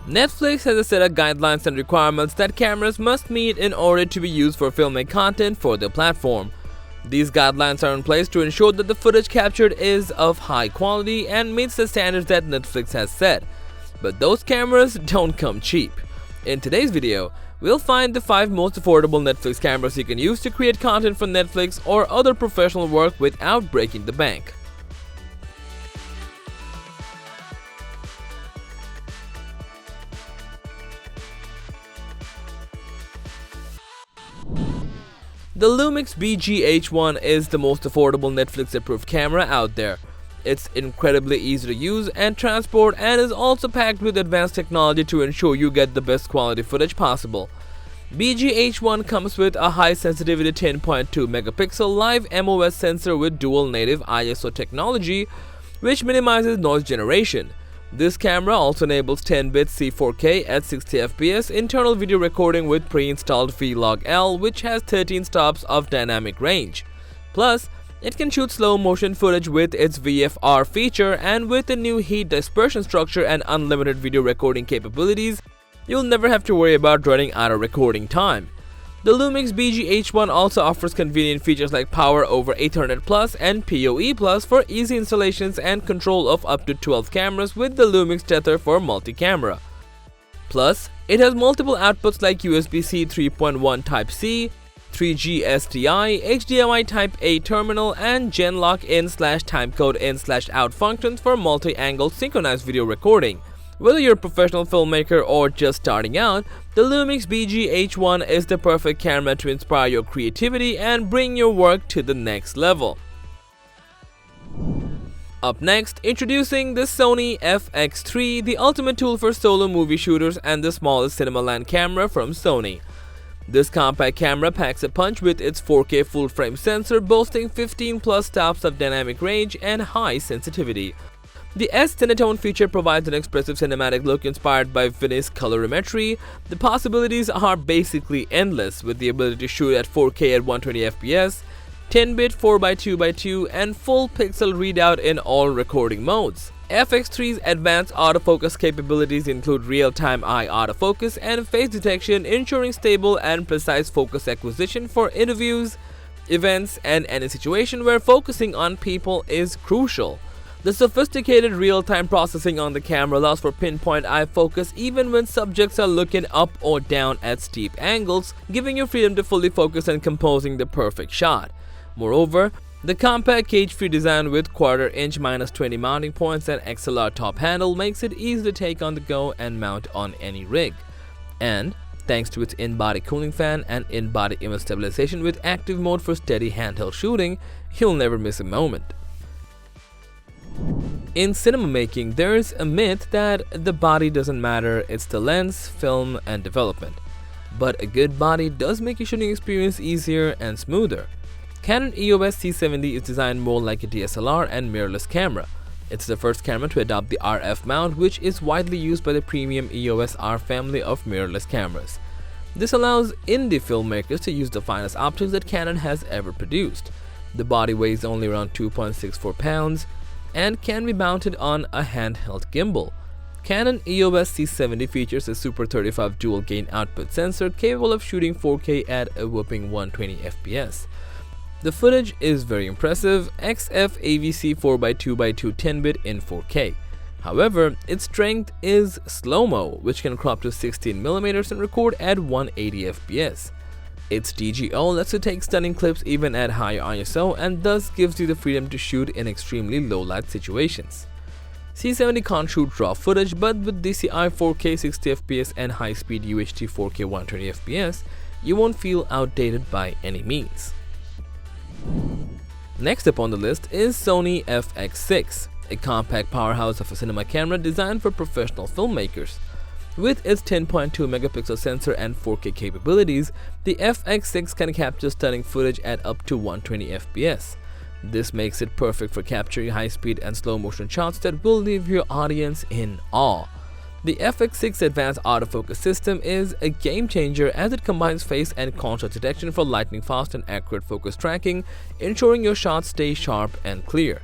Netflix has a set of guidelines and requirements that cameras must meet in order to be used for filming content for their platform. These guidelines are in place to ensure that the footage captured is of high quality and meets the standards that Netflix has set. But those cameras don't come cheap. In today's video, we'll find the 5 most affordable Netflix cameras you can use to create content for Netflix or other professional work without breaking the bank. The Lumix BGH1 is the most affordable Netflix-approved camera out there. It's incredibly easy to use and transport and is also packed with advanced technology to ensure you get the best quality footage possible. BGH1 comes with a high-sensitivity 10.2 megapixel live MOS sensor with dual native ISO technology, which minimizes noise generation. This camera also enables 10-bit C4K at 60 fps internal video recording with pre-installed Vlog-L, which has 13 stops of dynamic range. Plus, it can shoot slow-motion footage with its VFR feature, and with the new heat dispersion structure and unlimited video recording capabilities, you'll never have to worry about running out of recording time. The Lumix BGH1 also offers convenient features like Power over Ethernet Plus and PoE Plus for easy installations and control of up to 12 cameras with the Lumix Tether for multi-camera. Plus, it has multiple outputs like USB-C 3.1 Type-C, 3G SDI, HDMI Type-A terminal, and Genlock in/timecode in/out functions for multi-angle synchronized video recording. Whether you're a professional filmmaker or just starting out, the Lumix BGH1 is the perfect camera to inspire your creativity and bring your work to the next level. Up next, introducing the Sony FX3, the ultimate tool for solo movie shooters and the smallest cinema-land camera from Sony. This compact camera packs a punch with its 4K full-frame sensor boasting 15+ stops of dynamic range and high sensitivity. The S-Cinetone feature provides an expressive cinematic look inspired by Venice colorimetry. The possibilities are basically endless, with the ability to shoot at 4K at 120 fps, 10-bit 4x2x2, and full pixel readout in all recording modes. FX3's advanced autofocus capabilities include real-time eye autofocus and face detection, ensuring stable and precise focus acquisition for interviews, events, and any situation where focusing on people is crucial. The sophisticated real-time processing on the camera allows for pinpoint eye focus even when subjects are looking up or down at steep angles, giving you freedom to fully focus and composing the perfect shot. Moreover, the compact cage-free design with 1/4-inch -20 mounting points and XLR top handle makes it easy to take on the go and mount on any rig. And thanks to its in-body cooling fan and in-body image stabilization with active mode for steady handheld shooting, you'll never miss a moment. In cinema making, there is a myth that the body doesn't matter, it's the lens, film, and development. But a good body does make your shooting experience easier and smoother. Canon EOS C70 is designed more like a DSLR and mirrorless camera. It's the first camera to adopt the RF mount, which is widely used by the premium EOS R family of mirrorless cameras. This allows indie filmmakers to use the finest optics that Canon has ever produced. The body weighs only around 2.64 pounds and can be mounted on a handheld gimbal. Canon EOS C70 features a Super 35 dual gain output sensor capable of shooting 4K at a whopping 120 fps. The footage is very impressive, XF AVC 4x2x2 10-bit in 4K. However, its strength is slow-mo, which can crop to 16mm and record at 180 fps. Its DGO lets you take stunning clips even at higher ISO and thus gives you the freedom to shoot in extremely low-light situations. C70 can't shoot raw footage, but with DCI 4K 60 fps and high-speed UHD 4K 120 fps, you won't feel outdated by any means. Next up on the list is Sony FX6, a compact powerhouse of a cinema camera designed for professional filmmakers. With its 10.2 megapixel sensor and 4K capabilities, the FX6 can capture stunning footage at up to 120 fps. This makes it perfect for capturing high-speed and slow-motion shots that will leave your audience in awe. The FX6 advanced autofocus system is a game-changer as it combines face and contrast detection for lightning-fast and accurate focus tracking, ensuring your shots stay sharp and clear.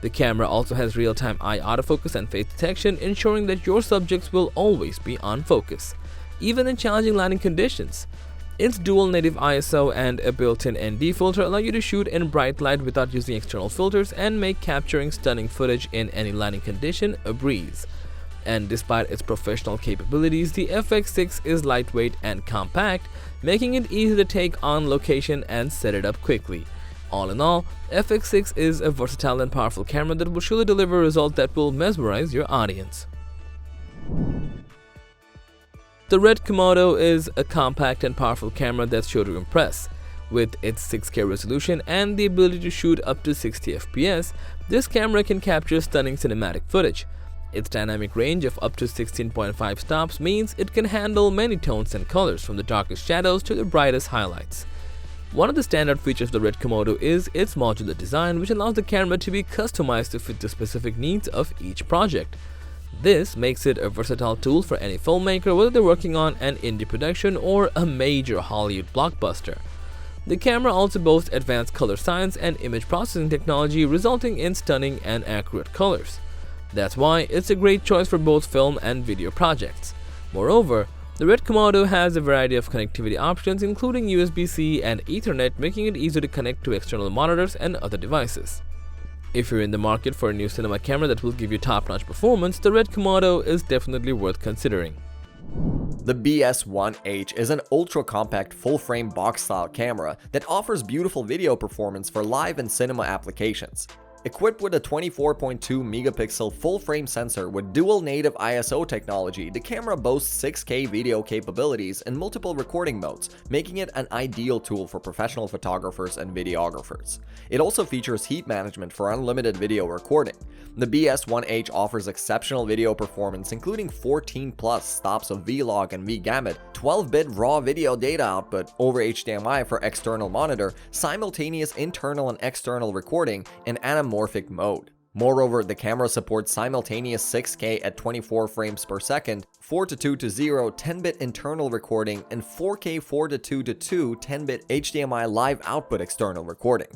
The camera also has real-time eye autofocus and face detection, ensuring that your subjects will always be on focus, even in challenging lighting conditions. Its dual native ISO and a built-in ND filter allow you to shoot in bright light without using external filters and make capturing stunning footage in any lighting condition a breeze. And despite its professional capabilities, the FX6 is lightweight and compact, making it easy to take on location and set it up quickly. All in all, FX6 is a versatile and powerful camera that will surely deliver a result that will mesmerize your audience. The RedKamado is a compact and powerful camera that's sure to impress. With its 6K resolution and the ability to shoot up to 60 FPS, this camera can capture stunning cinematic footage. Its dynamic range of up to 16.5 stops means it can handle many tones and colors, from the darkest shadows to the brightest highlights. One of the standout features of the RedKamado is its modular design, which allows the camera to be customized to fit the specific needs of each project. This makes it a versatile tool for any filmmaker, whether they're working on an indie production or a major Hollywood blockbuster. The camera also boasts advanced color science and image processing technology, resulting in stunning and accurate colors. That's why it's a great choice for both film and video projects. Moreover, the RedKamado has a variety of connectivity options, including USB-C and Ethernet, making it easy to connect to external monitors and other devices. If you're in the market for a new cinema camera that will give you top-notch performance, the RedKamado is definitely worth considering. The BS1H is an ultra-compact full-frame box-style camera that offers beautiful video performance for live and cinema applications. Equipped with a 24.2 megapixel full-frame sensor with dual native ISO technology, the camera boasts 6K video capabilities and multiple recording modes, making it an ideal tool for professional photographers and videographers. It also features heat management for unlimited video recording. The BS1H offers exceptional video performance, including 14+ stops of Vlog and V-Gamut, 12-bit raw video data output over HDMI for external monitor, simultaneous internal and external recording, and anamorphic mode. Moreover, the camera supports simultaneous 6K at 24 frames per second, 4:2:0 10-bit internal recording, and 4K 4:2:2 10-bit HDMI live output external recording.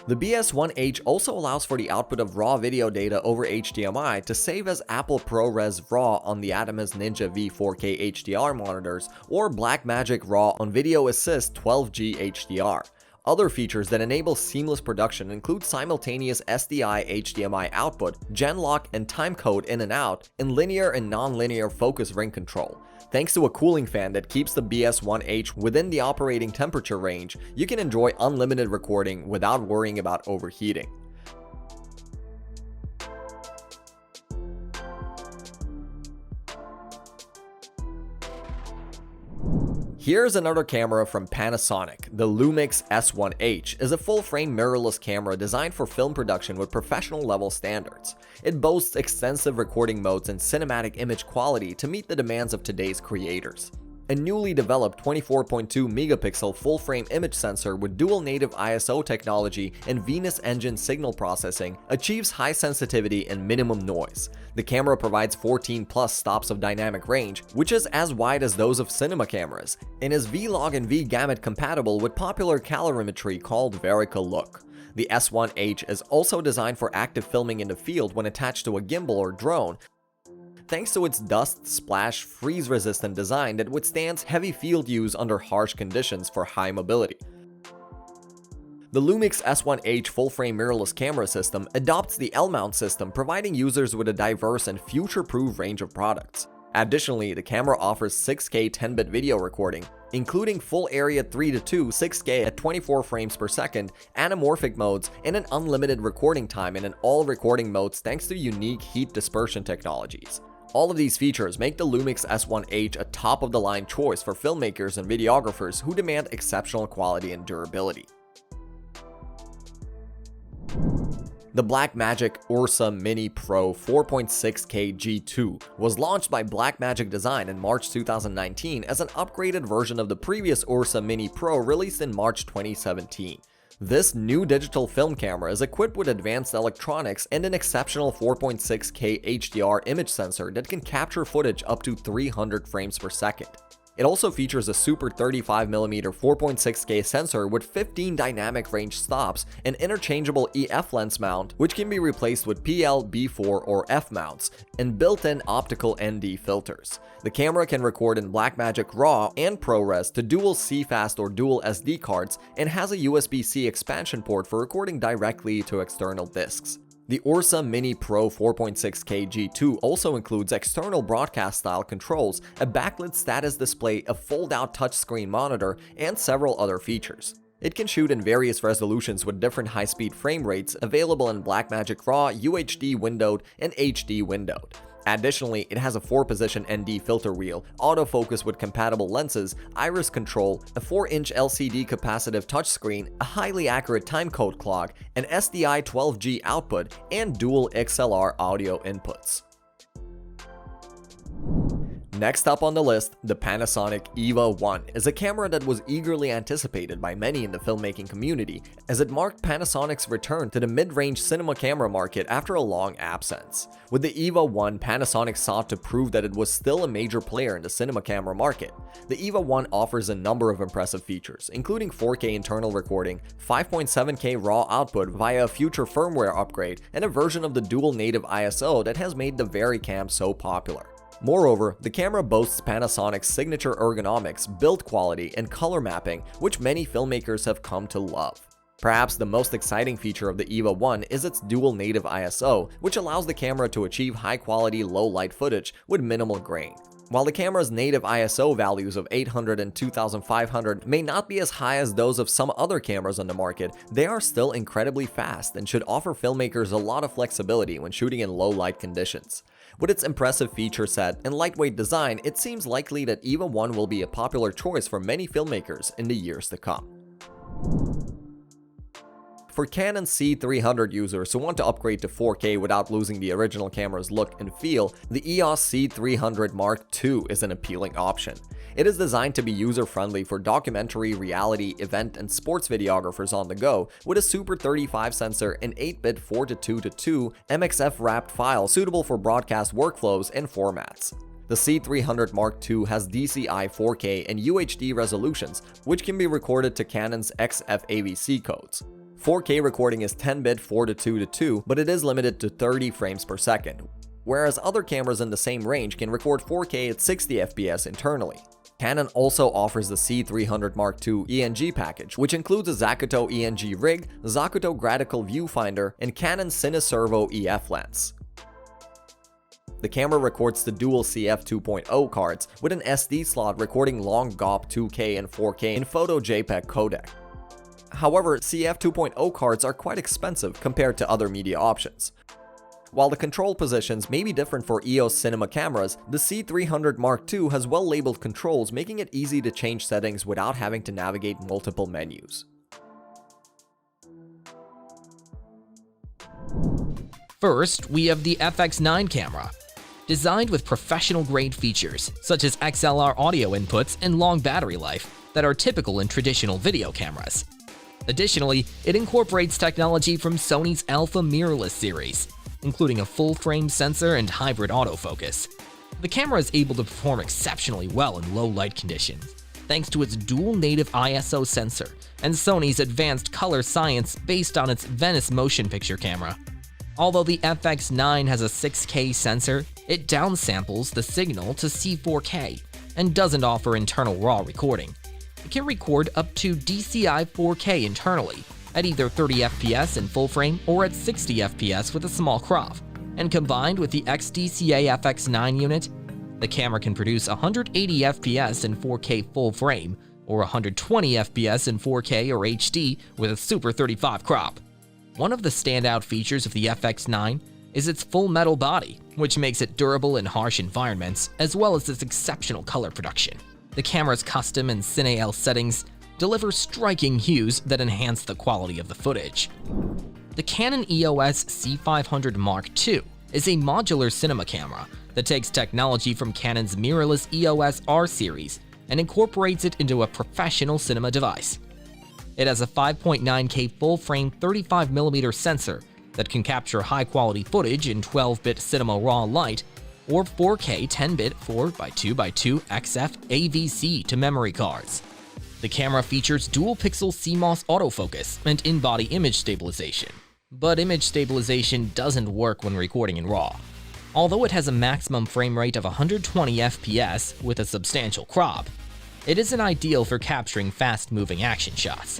The BS1H also allows for the output of raw video data over HDMI to save as Apple ProRes RAW on the Atomos Ninja V4K HDR monitors or Blackmagic RAW on Video Assist 12G HDR. Other features that enable seamless production include simultaneous SDI HDMI output, Genlock and timecode in and out, and linear and non-linear focus ring control. Thanks to a cooling fan that keeps the BS1H within the operating temperature range, you can enjoy unlimited recording without worrying about overheating. Here's another camera from Panasonic. The Lumix S1H is a full-frame mirrorless camera designed for film production with professional level standards. It boasts extensive recording modes and cinematic image quality to meet the demands of today's creators. A newly developed 24.2 megapixel full-frame image sensor with dual native ISO technology and Venus engine signal processing achieves high sensitivity and minimum noise. The camera provides 14+ stops of dynamic range, which is as wide as those of cinema cameras, and is Vlog and V-Gamut compatible with popular calorimetry called Verica Look. The S1H is also designed for active filming in the field when attached to a gimbal or drone, thanks to its dust, splash, freeze-resistant design that withstands heavy field use under harsh conditions for high mobility. The Lumix S1H full-frame mirrorless camera system adopts the L-mount system, providing users with a diverse and future-proof range of products. Additionally, the camera offers 6K 10-bit video recording, including full area 3:2 6K at 24 frames per second, anamorphic modes, and an unlimited recording time in all recording modes thanks to unique heat dispersion technologies. All of these features make the Lumix S1H a top-of-the-line choice for filmmakers and videographers who demand exceptional quality and durability. The Blackmagic Ursa Mini Pro 4.6K G2 was launched by Blackmagic Design in March 2019 as an upgraded version of the previous Ursa Mini Pro released in March 2017. This new digital film camera is equipped with advanced electronics and an exceptional 4.6K HDR image sensor that can capture footage up to 300 frames per second. It also features a super 35mm 4.6K sensor with 15 dynamic range stops, an interchangeable EF lens mount, which can be replaced with PL, B4, or F mounts, and built-in optical ND filters. The camera can record in Blackmagic RAW and ProRes to dual CFast or dual SD cards, and has a USB-C expansion port for recording directly to external discs. The Ursa Mini Pro 4.6K G2 also includes external broadcast-style controls, a backlit status display, a fold-out touchscreen monitor, and several other features. It can shoot in various resolutions with different high-speed frame rates, available in Blackmagic RAW, UHD windowed, and HD windowed. Additionally, it has a 4-position ND filter wheel, autofocus with compatible lenses, iris control, a 4-inch LCD capacitive touchscreen, a highly accurate timecode clock, an SDI 12G output, and dual XLR audio inputs. Next up on the list, the Panasonic Eva1 is a camera that was eagerly anticipated by many in the filmmaking community, as it marked Panasonic's return to the mid-range cinema camera market after a long absence. With the Eva1, Panasonic sought to prove that it was still a major player in the cinema camera market. The Eva1 offers a number of impressive features, including 4K internal recording, 5.7K RAW output via a future firmware upgrade, and a version of the dual native ISO that has made the VariCam so popular. Moreover, the camera boasts Panasonic's signature ergonomics, build quality, and color mapping, which many filmmakers have come to love. Perhaps the most exciting feature of the Eva1 is its dual native ISO, which allows the camera to achieve high-quality, low-light footage with minimal grain. While the camera's native ISO values of 800 and 2500 may not be as high as those of some other cameras on the market, they are still incredibly fast and should offer filmmakers a lot of flexibility when shooting in low-light conditions. With its impressive feature set and lightweight design, it seems likely that Eva1 will be a popular choice for many filmmakers in the years to come. For Canon C300 users who want to upgrade to 4K without losing the original camera's look and feel, the EOS C300 Mark II is an appealing option. It is designed to be user-friendly for documentary, reality, event, and sports videographers on the go, with a Super 35 sensor and 8-bit 4:2:2 MXF-wrapped file suitable for broadcast workflows and formats. The C300 Mark II has DCI 4K and UHD resolutions, which can be recorded to Canon's XFAVC codes. 4K recording is 10-bit 4:2:2, but it is limited to 30 frames per second, whereas other cameras in the same range can record 4K at 60 FPS internally. Canon also offers the C300 Mark II ENG package, which includes a Zacuto ENG rig, Zacuto Gradical viewfinder, and Canon Cineservo EF lens. The camera records the dual CF 2.0 cards with an SD slot recording long GOP 2K and 4K in photo JPEG codec. However, CF 2.0 cards are quite expensive compared to other media options. While the control positions may be different for EOS cinema cameras, the C300 Mark II has well-labeled controls, making it easy to change settings without having to navigate multiple menus. First, we have the FX9 camera. Designed with professional-grade features, such as XLR audio inputs and long battery life, that are typical in traditional video cameras. Additionally, it incorporates technology from Sony's Alpha mirrorless series, including a full-frame sensor and hybrid autofocus. The camera is able to perform exceptionally well in low-light conditions, thanks to its dual native ISO sensor and Sony's advanced color science based on its Venice motion picture camera. Although the FX9 has a 6K sensor, it downsamples the signal to C4K and doesn't offer internal RAW recording. It can record up to DCI 4K internally, at either 30 FPS in full frame or at 60 FPS with a small crop, and combined with the XDCA FX9 unit, the camera can produce 180 FPS in 4K full frame or 120 FPS in 4K or HD with a Super 35 crop. One of the standout features of the FX9 is its full metal body, which makes it durable in harsh environments, as well as its exceptional color production. The camera's custom and Cine-L settings deliver striking hues that enhance the quality of the footage. The Canon EOS C500 Mark II is a modular cinema camera that takes technology from Canon's mirrorless EOS R series and incorporates it into a professional cinema device. It has a 5.9K full-frame 35mm sensor that can capture high-quality footage in 12-bit cinema raw light, or 4K 10-bit 4x2x2 XF AVC to memory cards. The camera features dual-pixel CMOS autofocus and in-body image stabilization, but image stabilization doesn't work when recording in RAW. Although it has a maximum frame rate of 120 FPS with a substantial crop, it isn't ideal for capturing fast-moving action shots.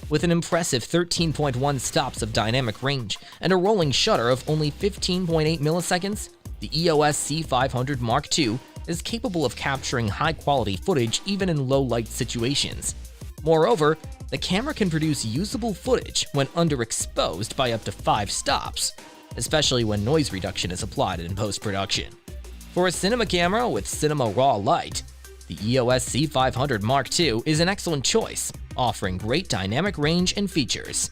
With an impressive 13.1 stops of dynamic range and a rolling shutter of only 15.8 milliseconds, the EOS C500 Mark II is capable of capturing high-quality footage even in low-light situations. Moreover, the camera can produce usable footage when underexposed by up to 5 stops, especially when noise reduction is applied in post-production. For a cinema camera with cinema raw light, the EOS C500 Mark II is an excellent choice, offering great dynamic range and features.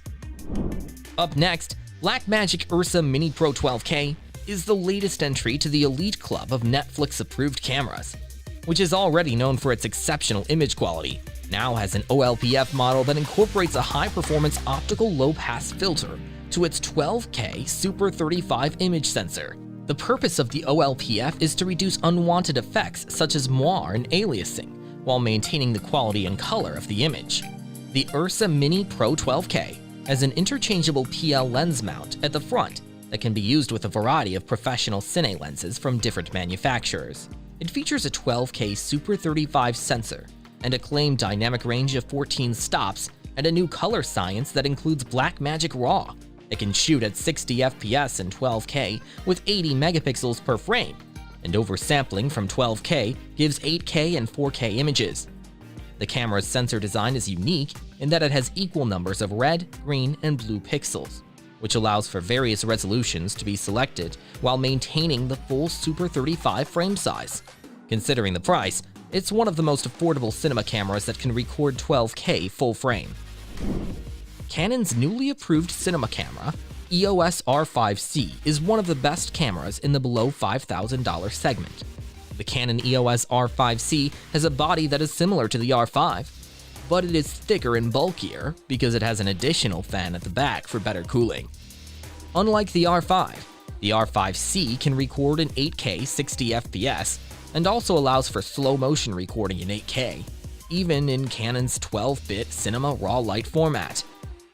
Up next, Blackmagic Ursa Mini Pro 12K is the latest entry to the elite club of Netflix-approved cameras, which is already known for its exceptional image quality. Now has an OLPF model that incorporates a high-performance optical low-pass filter to its 12K Super 35 image sensor. The purpose of the OLPF is to reduce unwanted effects such as moire and aliasing, while maintaining the quality and color of the image. The Ursa Mini Pro 12K has an interchangeable PL lens mount at the front that can be used with a variety of professional cine lenses from different manufacturers. It features a 12K Super 35 sensor and a claimed dynamic range of 14 stops and a new color science that includes Blackmagic RAW. It can shoot at 60 FPS in 12K with 80 megapixels per frame, and oversampling from 12K gives 8K and 4K images. The camera's sensor design is unique in that it has equal numbers of red, green, and blue pixels, which allows for various resolutions to be selected while maintaining the full Super 35 frame size. Considering the price, it's one of the most affordable cinema cameras that can record 12K full frame. Canon's newly approved cinema camera, EOS R5C, is one of the best cameras in the below $5,000 segment. The Canon EOS R5C has a body that is similar to the R5, but it is thicker and bulkier because it has an additional fan at the back for better cooling. Unlike the R5C can record in 8K 60 FPS and also allows for slow motion recording in 8K, even in Canon's 12-bit cinema raw light format.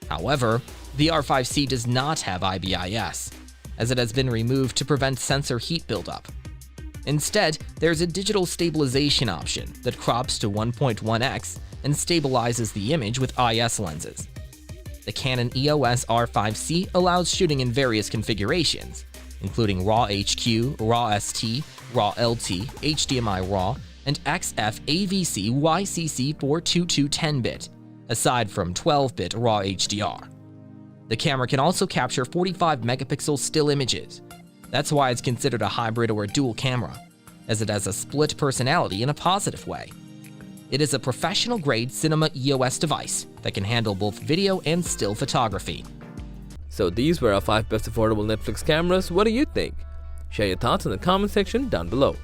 However, the R5C does not have IBIS, as it has been removed to prevent sensor heat buildup. Instead, there's a digital stabilization option that crops to 1.1x and stabilizes the image with IS lenses. The Canon EOS R5C allows shooting in various configurations, including RAW HQ, RAW ST, RAW LT, HDMI RAW, and XF AVC YCC 422 10-bit, aside from 12-bit RAW HDR. The camera can also capture 45 megapixel still images. That's why it's considered a hybrid or a dual camera, as it has a split personality in a positive way. It is a professional-grade cinema EOS device that can handle both video and still photography. So these were our 5 best affordable Netflix cameras. What do you think? Share your thoughts in the comment section down below.